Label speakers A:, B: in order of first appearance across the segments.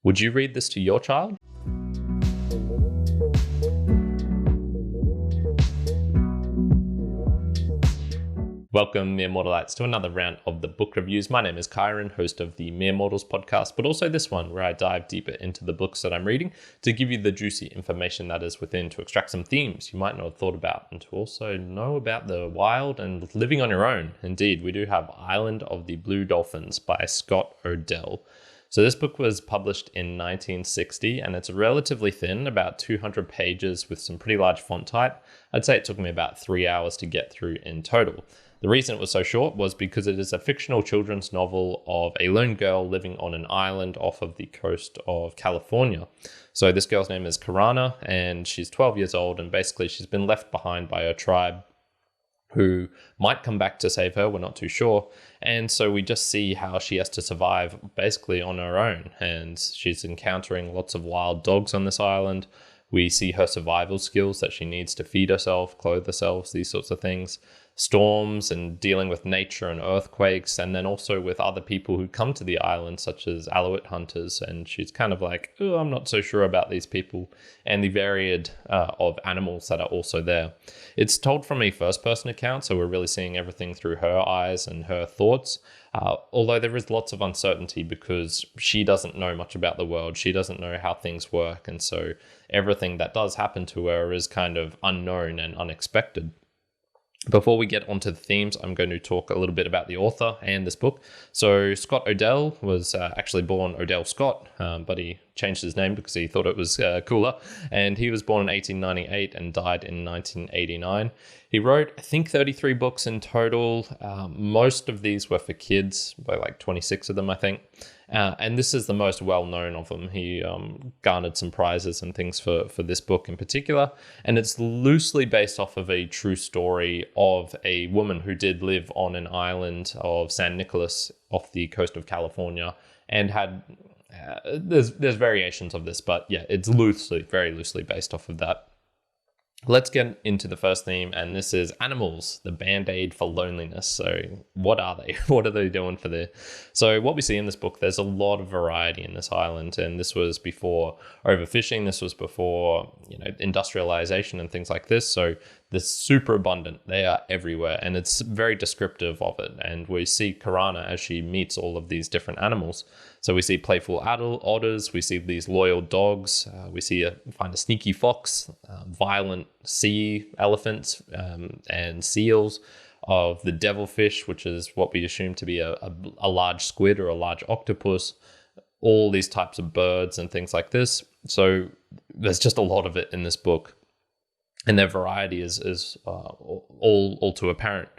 A: Would you read this to your child? Welcome, Mere Mortalites, to another round of the book reviews. My name is Kyrin, host of the Mere Mortals podcast, but also this one where I dive deeper into the books that I'm reading to give you the juicy information that is within, to extract some themes you might not have thought about, and to also know about the wild and living on your own. Indeed, we do have Island of the Blue Dolphins by Scott Odell. So this book was published in 1960 and it's relatively thin, about 200 pages with some pretty large font type. I'd say it took me about 3 hours to get through in total. The reason it was so short was because it is a fictional children's novel of a lone girl living on an island off of the coast of California. So this girl's name is Karana and she's 12 years old, and basically she's been left behind by her tribe who might come back to save her, we're not too sure. And so we just see how she has to survive basically on her own. And she's encountering lots of wild dogs on this island. We see her survival skills that she needs to feed herself, clothe herself, these sorts of things. Storms and dealing with nature and earthquakes, and then also with other people who come to the island, such as Alouette hunters. And she's kind of like, oh, I'm not so sure about these people, and the varied of animals that are also there. It's told from a first-person account, so we're really seeing everything through her eyes and her thoughts. Although there is lots of uncertainty because she doesn't know much about the world. She doesn't know how things work. And so everything that does happen to her is kind of unknown and unexpected. Before we get onto the themes, I'm going to talk a little bit about the author and this book. So Scott Odell was actually born Odell Scott, but he changed his name because he thought it was cooler. And he was born in 1898 and died in 1989. He wrote, I think, 33 books in total. Most of these were for kids, by like 26 of them, I think. And this is the most well-known of them. He garnered some prizes and things for this book in particular. And it's loosely based off of a true story of a woman who did live on an island of San Nicolas off the coast of California and had... there's variations of this, but yeah, it's very loosely based off of that. Let's get into the first theme, and this is animals, the band-aid for loneliness. So what are they? What are they doing for the... So what we see in this book, there's a lot of variety in this island, and this was before overfishing. This was before, industrialization and things like this. So they're super abundant. They are everywhere, and it's very descriptive of it. And we see Karana as she meets all of these different animals. So we see playful otters, we see these loyal dogs, we find a sneaky fox, violent sea elephants and seals, of the devilfish, which is what we assume to be a large squid or a large octopus, all these types of birds and things like this. So there's just a lot of it in this book, and their variety is all too apparent.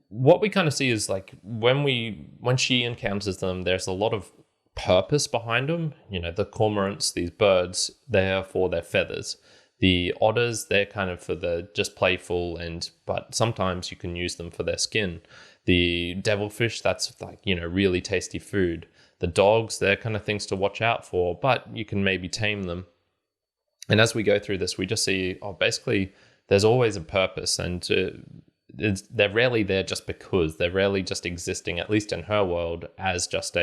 A: What we kind of see is like when she encounters them, there's a lot of purpose behind them. The cormorants, these birds, they're for their feathers. The otters, they're kind of for the just playful, but sometimes you can use them for their skin. The devilfish, that's like, really tasty food. The dogs, they're kind of things to watch out for, but you can maybe tame them. And as we go through this, we just see, basically, there's always a purpose, and they're rarely there just because. They're rarely just existing, at least in her world, as just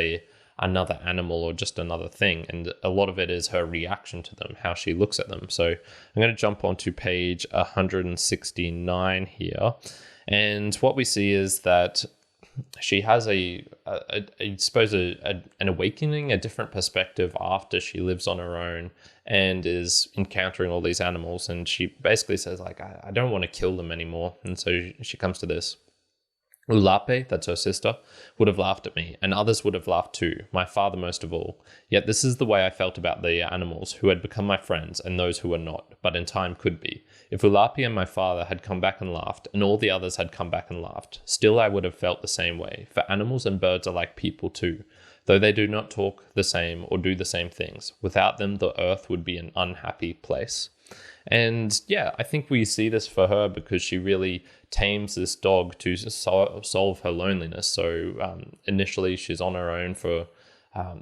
A: another animal or just another thing. And a lot of it is her reaction to them, how she looks at them. So I'm going to jump onto page 169 here. And what we see is that she has I suppose an awakening, a different perspective after she lives on her own and is encountering all these animals. And she basically says, like, I don't want to kill them anymore. And so she comes to this. Ulape, that's her sister, would have laughed at me, and others would have laughed too, my father most of all. Yet this is the way I felt about the animals who had become my friends and those who were not, but in time could be. If Ulape and my father had come back and laughed, and all the others had come back and laughed, still I would have felt the same way, for animals and birds are like people too. Though they do not talk the same or do the same things, without them the earth would be an unhappy place. And yeah, I think we see this for her because she really tames this dog to solve her loneliness. So initially she's on her own for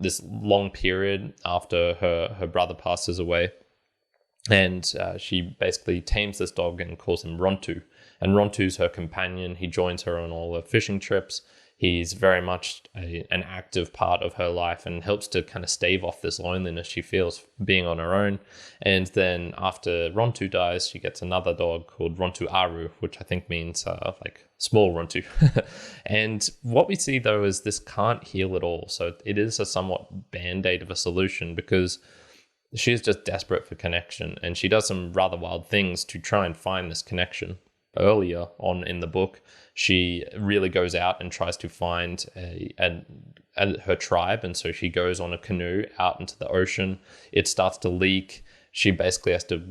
A: this long period after her brother passes away. And she basically tames this dog and calls him Rontu. And Rontu's her companion. He joins her on all her fishing trips. He's very much an active part of her life and helps to kind of stave off this loneliness she feels being on her own. And then after Rontu dies, she gets another dog called Rontu Aru, which I think means like small Rontu. And what we see though is this can't heal at all. So it is a somewhat band-aid of a solution, because she's just desperate for connection, and she does some rather wild things to try and find this connection. Earlier on in the book, she really goes out and tries to find her tribe, and so she goes on a canoe out into the ocean. It starts to leak. She basically has to,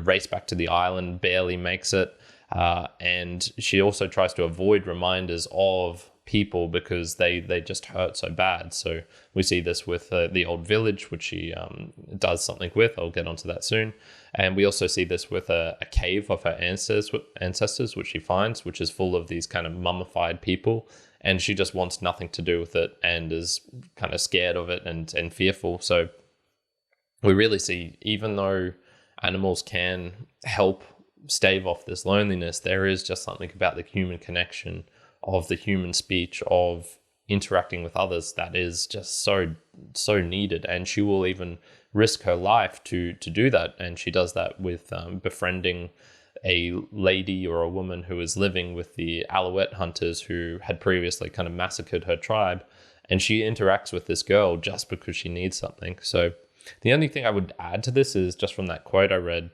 A: race back to the island, barely makes it, and she also tries to avoid reminders of people because they just hurt so bad. So we see this with the old village, which she does something with. I'll get onto that soon. And we also see this with a cave of her ancestors, which she finds, which is full of these kind of mummified people. And she just wants nothing to do with it and is kind of scared of it and fearful. So we really see, even though animals can help stave off this loneliness, there is just something about the human connection, of the human speech, of interacting with others, that is just so needed. And she will even risk her life to do that. And she does that with befriending a lady or a woman who is living with the Alouette hunters who had previously kind of massacred her tribe. And she interacts with this girl just because she needs something. So the only thing I would add to this is, just from that quote I read,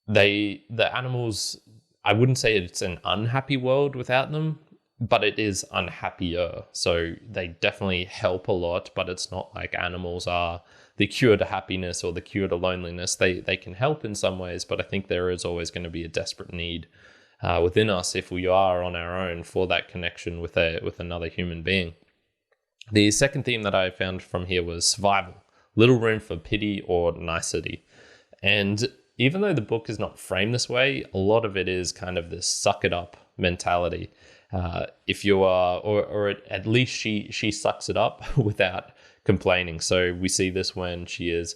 A: the animals, I wouldn't say it's an unhappy world without them, but it is unhappier. So they definitely help a lot, but it's not like animals are the cure to happiness or the cure to loneliness. They can help in some ways, but I think there is always going to be a desperate need within us, if we are on our own, for that connection with another human being. The second theme that I found from here was survival. Little room for pity or nicety. And even though the book is not framed this way, a lot of it is kind of this suck it up mentality. If you are, or at least she sucks it up without complaining. So we see this when she is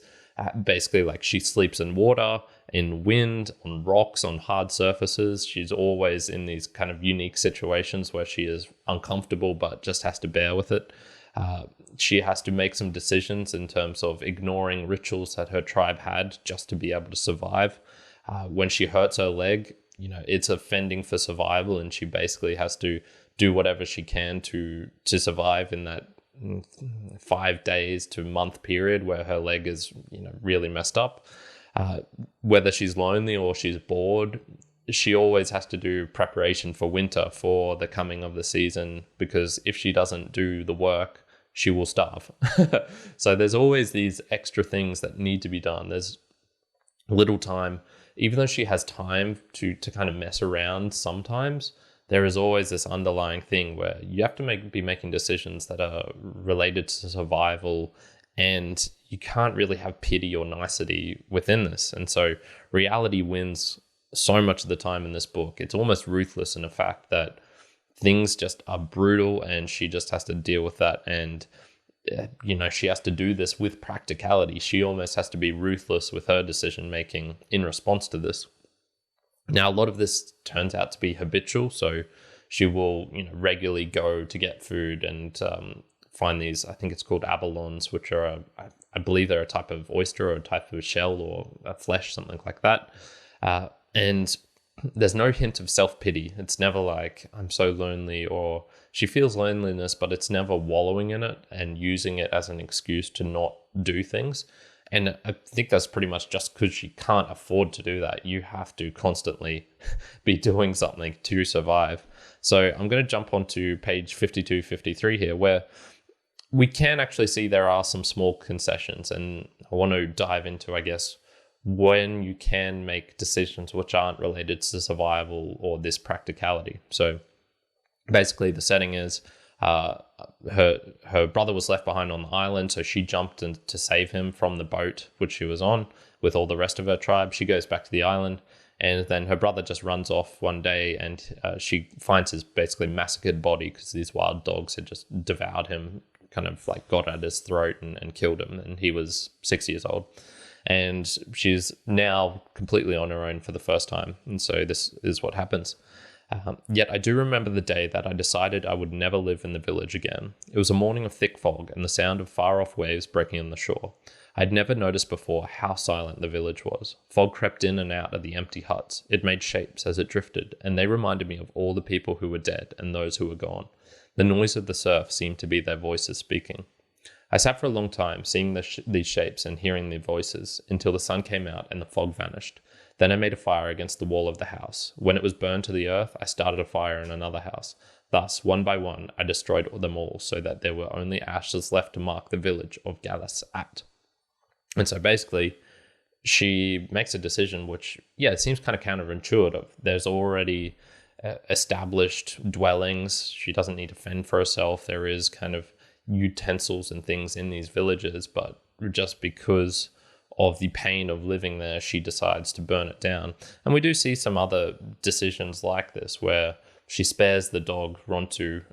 A: basically like, she sleeps in water, in wind, on rocks, on hard surfaces. She's always in these kind of unique situations where she is uncomfortable but just has to bear with it. She has to make some decisions in terms of ignoring rituals that her tribe had just to be able to survive. When she hurts her leg, it's a fending for survival, and she basically has to do whatever she can to survive in that 5 days to month period where her leg is, really messed up. Whether she's lonely or she's bored, she always has to do preparation for winter, for the coming of the season, because if she doesn't do the work, she will starve. So there's always these extra things that need to be done. There's little time. Even though she has time to kind of mess around sometimes, there is always this underlying thing where you have to be making decisions that are related to survival, and you can't really have pity or nicety within this. And so reality wins so much of the time in this book. It's almost ruthless in the fact that things just are brutal, and she just has to deal with that. And she has to do this with practicality. She almost has to be ruthless with her decision making in response to this. Now, a lot of this turns out to be habitual. So she will, regularly go to get food and find these, I think it's called abalons, which are, I believe they're a type of oyster or a type of shell or a flesh, something like that. And there's no hint of self-pity. It's never like, I'm so lonely, or she feels loneliness, but it's never wallowing in it and using it as an excuse to not do things. And I think that's pretty much just because she can't afford to do that. You have to constantly be doing something to survive. So I'm going to jump onto page 52, 53 here, where we can actually see there are some small concessions. And I want to dive into, I guess, when you can make decisions which aren't related to survival or this practicality. So basically the setting is her brother was left behind on the island, so she jumped in to save him from the boat which she was on with all the rest of her tribe. She goes back to the island, and then her brother just runs off one day, and she finds his basically massacred body because these wild dogs had just devoured him, kind of like got at his throat and killed him, and he was 6 years old. And she's now completely on her own for the first time. And so this is what happens. Yet I do remember the day that I decided I would never live in the village again. It was a morning of thick fog and the sound of far-off waves breaking on the shore. I'd never noticed before how silent the village was. Fog crept in and out of the empty huts. It made shapes as it drifted, and they reminded me of all the people who were dead and those who were gone. The noise of the surf seemed to be their voices speaking. I sat for a long time, seeing these shapes and hearing their voices, until the sun came out and the fog vanished. Then I made a fire against the wall of the house. When it was burned to the earth, I started a fire in another house. Thus, one by one, I destroyed them all, so that there were only ashes left to mark the village of Galas-At. And so basically, she makes a decision which, it seems kind of counterintuitive. There's already established dwellings. She doesn't need to fend for herself. There is kind of utensils and things in these villages, but just because of the pain of living there, she decides to burn it down. And we do see some other decisions like this where she spares the dog Rontu,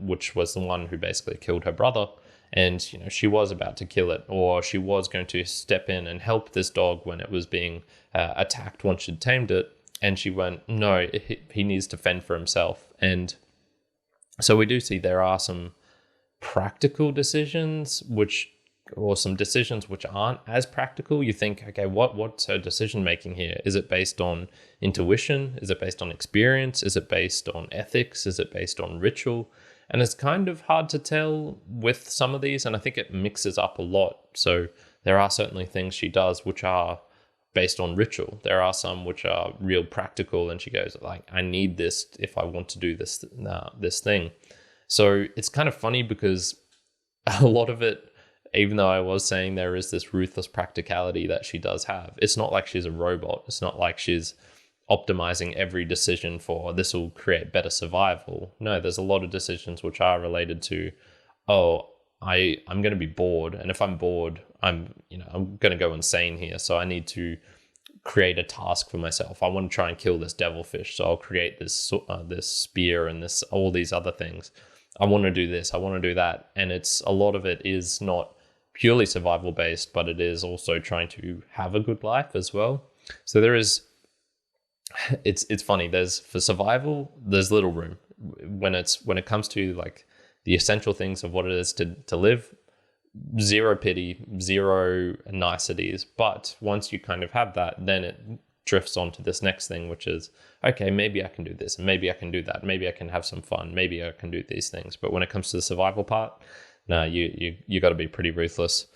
A: which was the one who basically killed her brother. And, she was about to kill it, or she was going to step in and help this dog when it was being attacked once she'd tamed it. And she went, no, he needs to fend for himself. And so we do see there are some practical decisions or some decisions which aren't as practical. You think, okay, what's her decision making here? Is it based on intuition? Is it based on experience? Is it based on ethics? Is it based on ritual? And it's kind of hard to tell with some of these, and I think it mixes up a lot. So there are certainly things she does which are based on ritual. There are some which are real practical, and she goes like, I need this if I want to do this thing. So it's kind of funny because a lot of it, even though I was saying there is this ruthless practicality that she does have, it's not like she's a robot. It's not like she's optimizing every decision for this will create better survival. No, there's a lot of decisions which are related to, I'm going to be bored. And if I'm bored, I'm going to go insane here. So I need to create a task for myself. I want to try and kill this devilfish. So I'll create this spear and all these other things. I want to do this, I want to do that. And a lot of it is not purely survival based, but it is also trying to have a good life as well. So it's funny. For survival, there's little room when it comes to like the essential things of what it is to live. Zero pity, zero niceties. But once you kind of have that, then it drifts on to this next thing, which is, okay, maybe I can do this and maybe I can do that. Maybe I can have some fun. Maybe I can do these things. But when it comes to the survival part, no, you got to be pretty ruthless.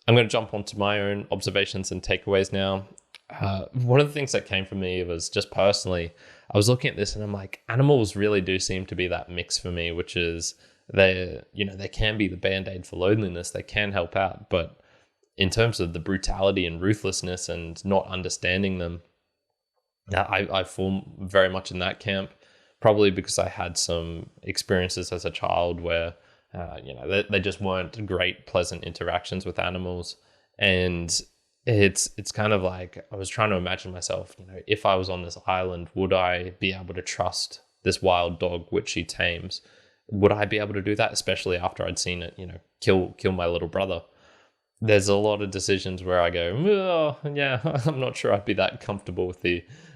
A: I'm going to jump onto my own observations and takeaways now. One of the things that came from me was just personally, I was looking at this and I'm like, animals really do seem to be that mix for me, which is they can be the band-aid for loneliness. They can help out. But in terms of the brutality and ruthlessness and not understanding them, I fall very much in that camp, probably because I had some experiences as a child where, they just weren't great, pleasant interactions with animals. And it's kind of like, I was trying to imagine myself, if I was on this island, would I be able to trust this wild dog which she tames? Would I be able to do that, especially after I'd seen it, kill my little brother? There's a lot of decisions where I go, oh, yeah, I'm not sure I'd be that comfortable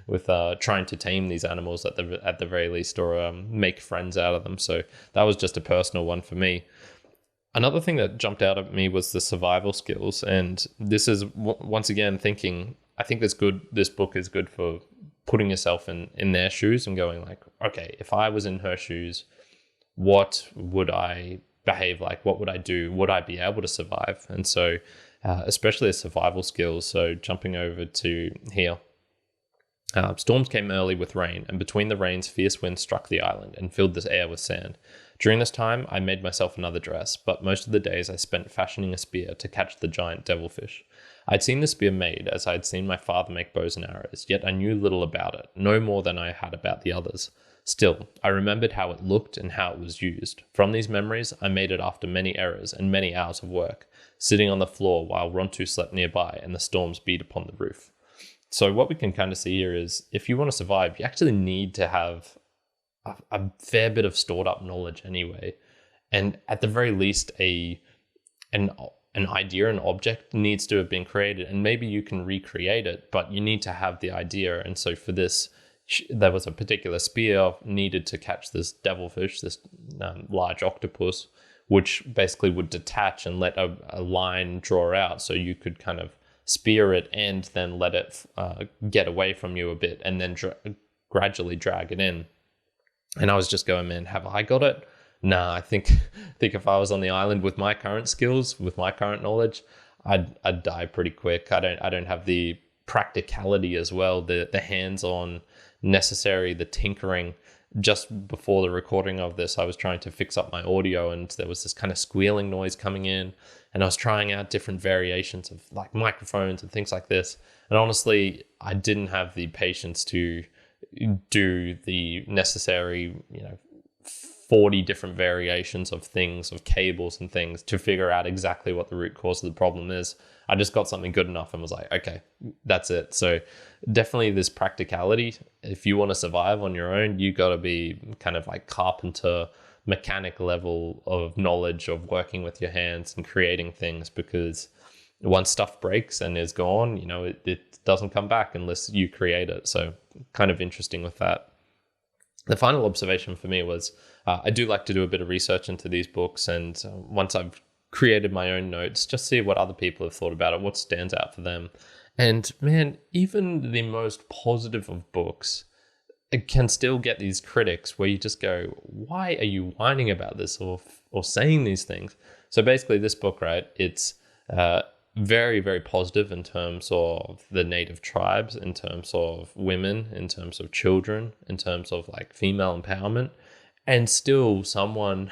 A: with trying to tame these animals at the very least, or make friends out of them. So that was just a personal one for me. Another thing that jumped out at me was the survival skills, and this is once again thinking, I think this book is good for putting yourself in their shoes and going like, okay, if I was in her shoes, what would I behave like? What would I do? Would I be able to survive? And so especially the survival skills. So jumping over to here. Storms came early with rain, and between the rains, fierce winds struck the island and filled the air with sand. During this time, I made myself another dress, but most of the days I spent fashioning a spear to catch the giant devilfish. I'd seen the spear made, as I had seen my father make bows and arrows, yet I knew little about it, no more than I had about the others. Still, I remembered how it looked and how it was used. From these memories, I made it after many errors and many hours of work, sitting on the floor while Rontu slept nearby and the storms beat upon the roof. So what we can kind of see here is, if you want to survive, you actually need to have a fair bit of stored up knowledge anyway. And at the very least, an idea, an object needs to have been created, and maybe you can recreate it, but you need to have the idea. And so for this, there was a particular spear needed to catch this devilfish, this large octopus, which basically would detach and let a line draw out, so you could kind of spear it and then let it get away from you a bit, and then gradually drag it in. And I was just going, man, have I got it? Nah, I think if I was on the island with my current skills, with my current knowledge, I'd die pretty quick. I don't have the practicality as well, the hands-on necessary, the tinkering. Just before the recording of this, I was trying to fix up my audio, and there was this kind of squealing noise coming in, and I was trying out different variations of like microphones and things like this. And honestly, I didn't have the patience to do the necessary, 40 different variations of things, of cables and things, to figure out exactly what the root cause of the problem is. I just got something good enough and was like, okay, that's it. So definitely this practicality. If you want to survive on your own, you got to be kind of like carpenter, mechanic level of knowledge of working with your hands and creating things, because once stuff breaks and is gone, it doesn't come back unless you create it. So kind of interesting with that. The final observation for me was I do like to do a bit of research into these books, and once I've created my own notes, just see what other people have thought about it, what stands out for them. And man, even the most positive of books, it can still get these critics where you just go, why are you whining about this or saying these things? So basically this book, right, it's very, very positive in terms of the native tribes, in terms of women, in terms of children, in terms of like female empowerment. And still someone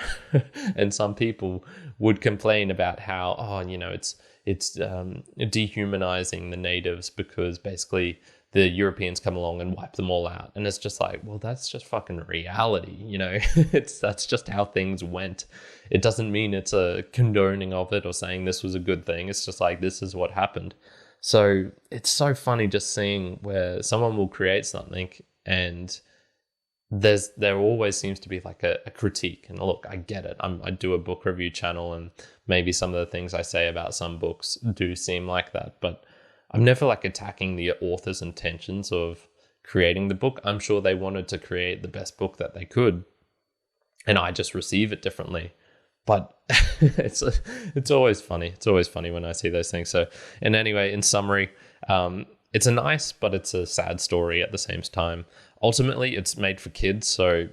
A: and some people would complain about how, it's dehumanizing the natives because basically the Europeans come along and wipe them all out. And it's just like, well, that's just fucking reality, that's just how things went. It doesn't mean it's a condoning of it or saying this was a good thing. It's just like, this is what happened. So it's so funny just seeing where someone will create something and there always seems to be like a critique. And look, I get it. I do a book review channel, and maybe some of the things I say about some books do seem like that, but I'm never like attacking the author's intentions of creating the book. I'm sure they wanted to create the best book that they could, and I just receive it differently. But it's always funny. It's always funny when I see those things. So, and anyway, in summary, it's a nice, but it's a sad story at the same time. Ultimately, it's made for kids, so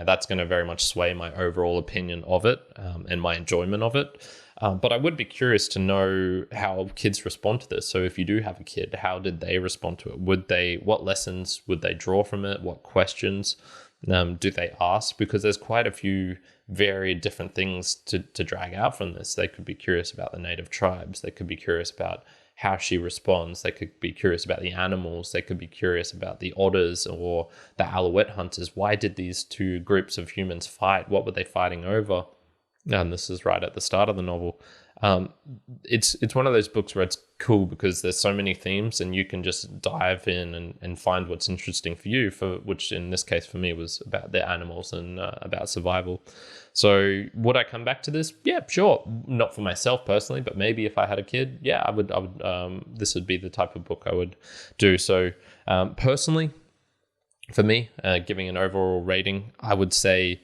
A: that's going to very much sway my overall opinion of it and my enjoyment of it. But I would be curious to know how kids respond to this. So if you do have a kid, how did they respond to it? What lessons would they draw from it? What questions do they ask? Because there's quite a few varied different things to drag out from this. They could be curious about the native tribes. They could be curious about how she responds. They could be curious about the animals. They could be curious about the otters or the alouette hunters. Why did these two groups of humans fight? What were they fighting over? And this is right at the start of the novel. It's one of those books where it's cool because there's so many themes and you can just dive in and find what's interesting for you, which in this case for me was about the animals and about survival. So would I come back to this? Yeah, sure. Not for myself personally, but maybe if I had a kid, yeah, I would. This would be the type of book I would do. So personally, for me, giving an overall rating, I would say,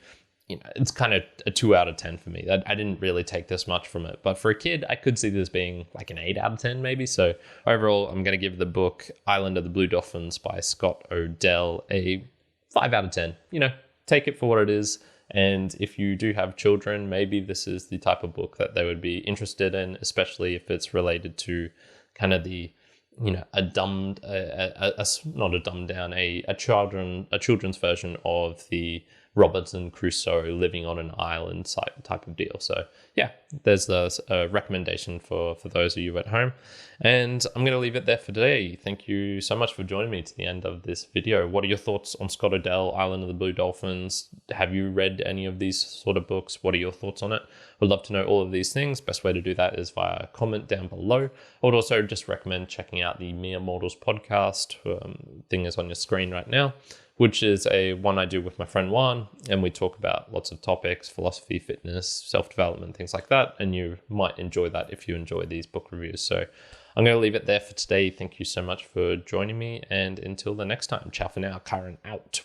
A: it's kind of a 2 out of 10 for me. I didn't really take this much from it. But for a kid, I could see this being like an 8 out of 10 maybe. So overall, I'm going to give the book Island of the Blue Dolphins by Scott Odell a 5 out of 10. Take it for what it is. And if you do have children, maybe this is the type of book that they would be interested in, especially if it's related to kind of the, a children's version of the Robinson Crusoe living on an island type of deal. So yeah, there's a recommendation for those of you at home. And I'm going to leave it there for today. Thank you so much for joining me to the end of this video. What are your thoughts on Scott Odell, Island of the Blue Dolphins? Have you read any of these sort of books? What are your thoughts on it? I'd love to know all of these things. Best way to do that is via comment down below. I would also just recommend checking out the Mere Mortals podcast. Thing is on your screen right now, which is one I do with my friend Juan, and we talk about lots of topics, philosophy, fitness, self-development, things like that, and you might enjoy that if you enjoy these book reviews. So I'm going to leave it there for today. Thank you so much for joining me. And until the next time, ciao for now. Kyrin out.